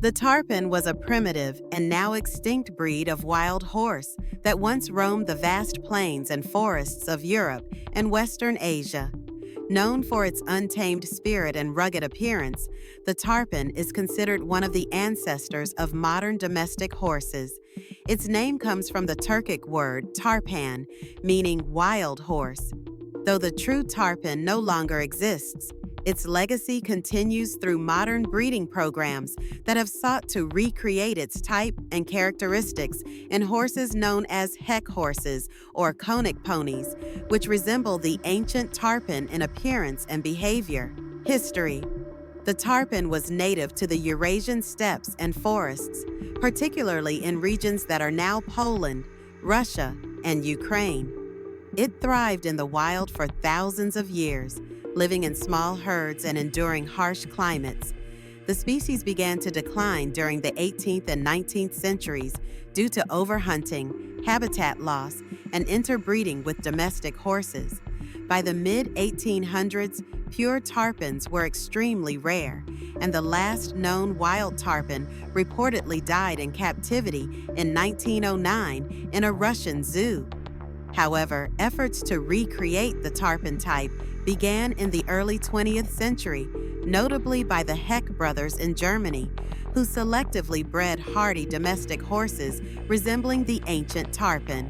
The Tarpan was a primitive and now extinct breed of wild horse that once roamed the vast plains and forests of Europe and Western Asia. Known for its untamed spirit and rugged appearance, the Tarpan is considered one of the ancestors of modern domestic horses. Its name comes from the Turkic word tarpan, meaning wild horse. Though the true Tarpan no longer exists, its legacy continues through modern breeding programs that have sought to recreate its type and characteristics in horses known as heck horses or Konik ponies, which resemble the ancient Tarpan in appearance and behavior. History. The Tarpan was native to the Eurasian steppes and forests, particularly in regions that are now Poland, Russia, and Ukraine. It thrived in the wild for thousands of years, living in small herds and enduring harsh climates. The species began to decline during the 18th and 19th centuries due to overhunting, habitat loss, and interbreeding with domestic horses. By the mid-1800s, pure Tarpans were extremely rare, and the last known wild Tarpan reportedly died in captivity in 1909 in a Russian zoo. However, efforts to recreate the Tarpan type began in the early 20th century, notably by the Heck brothers in Germany, who selectively bred hardy domestic horses resembling the ancient Tarpan.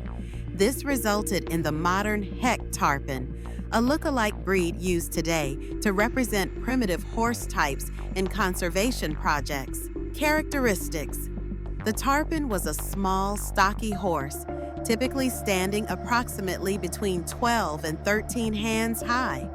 This resulted in the modern Heck Tarpan, a look-alike breed used today to represent primitive horse types in conservation projects. Characteristics. The Tarpan was a small, stocky horse, typically standing approximately between 12 and 13 hands high.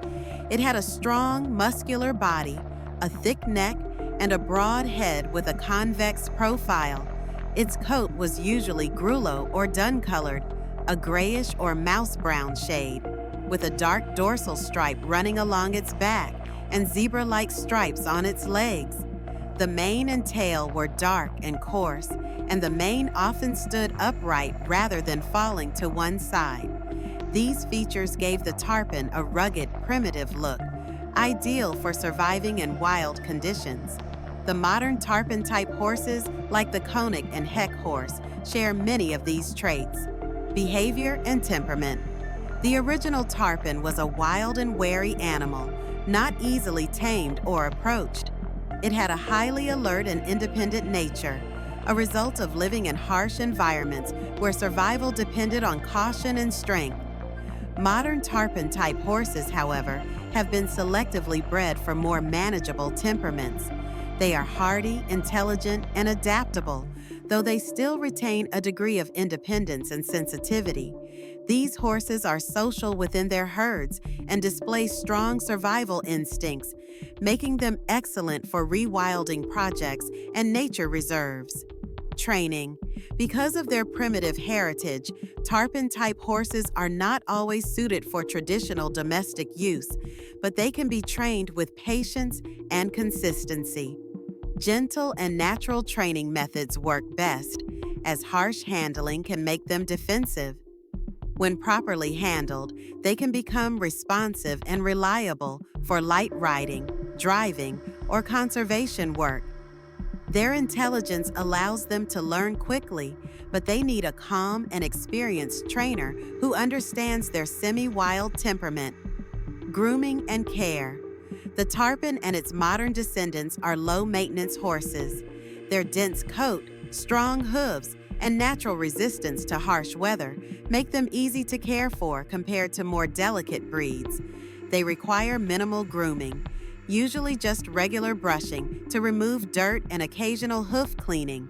It had a strong, muscular body, a thick neck, and a broad head with a convex profile. Its coat was usually grullo or dun-colored, a grayish or mouse brown shade, with a dark dorsal stripe running along its back and zebra-like stripes on its legs. The mane and tail were dark and coarse, and the mane often stood upright rather than falling to one side. These features gave the Tarpan a rugged, primitive look, ideal for surviving in wild conditions. The modern Tarpan-type horses, like the Konik and Heck horse, share many of these traits. Behavior and temperament. The original Tarpan was a wild and wary animal, not easily tamed or approached. It had a highly alert and independent nature, a result of living in harsh environments where survival depended on caution and strength. Modern Tarpan-type horses, however, have been selectively bred for more manageable temperaments. They are hardy, intelligent, and adaptable, though they still retain a degree of independence and sensitivity. These horses are social within their herds and display strong survival instincts, making them excellent for rewilding projects and nature reserves. Training. Because of their primitive heritage, Tarpan-type horses are not always suited for traditional domestic use, but they can be trained with patience and consistency. Gentle and natural training methods work best, as harsh handling can make them defensive. When properly handled, they can become responsive and reliable for light riding, driving, or conservation work. Their intelligence allows them to learn quickly, but they need a calm and experienced trainer who understands their semi-wild temperament. Grooming and care. The Tarpan and its modern descendants are low-maintenance horses. Their dense coat, strong hooves, and natural resistance to harsh weather make them easy to care for compared to more delicate breeds. They require minimal grooming, usually just regular brushing to remove dirt and occasional hoof cleaning.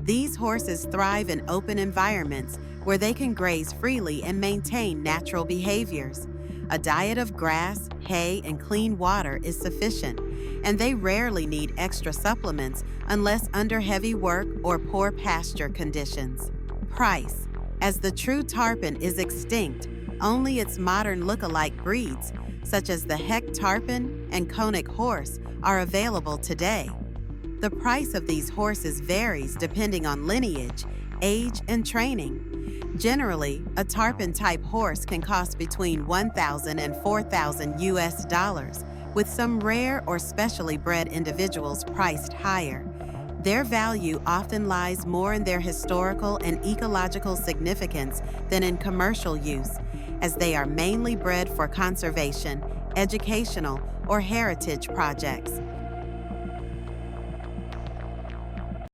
These horses thrive in open environments where they can graze freely and maintain natural behaviors. A diet of grass, hay, and clean water is sufficient, and they rarely need extra supplements unless under heavy work or poor pasture conditions. Price. As the true Tarpan is extinct, only its modern look-alike breeds, such as the Heck Tarpan and Konik horse, are available today. The price of these horses varies depending on lineage, age, and training. Generally, a Tarpan-type horse can cost between $1,000 and $4,000 US, with some rare or specially bred individuals priced higher. Their value often lies more in their historical and ecological significance than in commercial use, as they are mainly bred for conservation, educational, or heritage projects.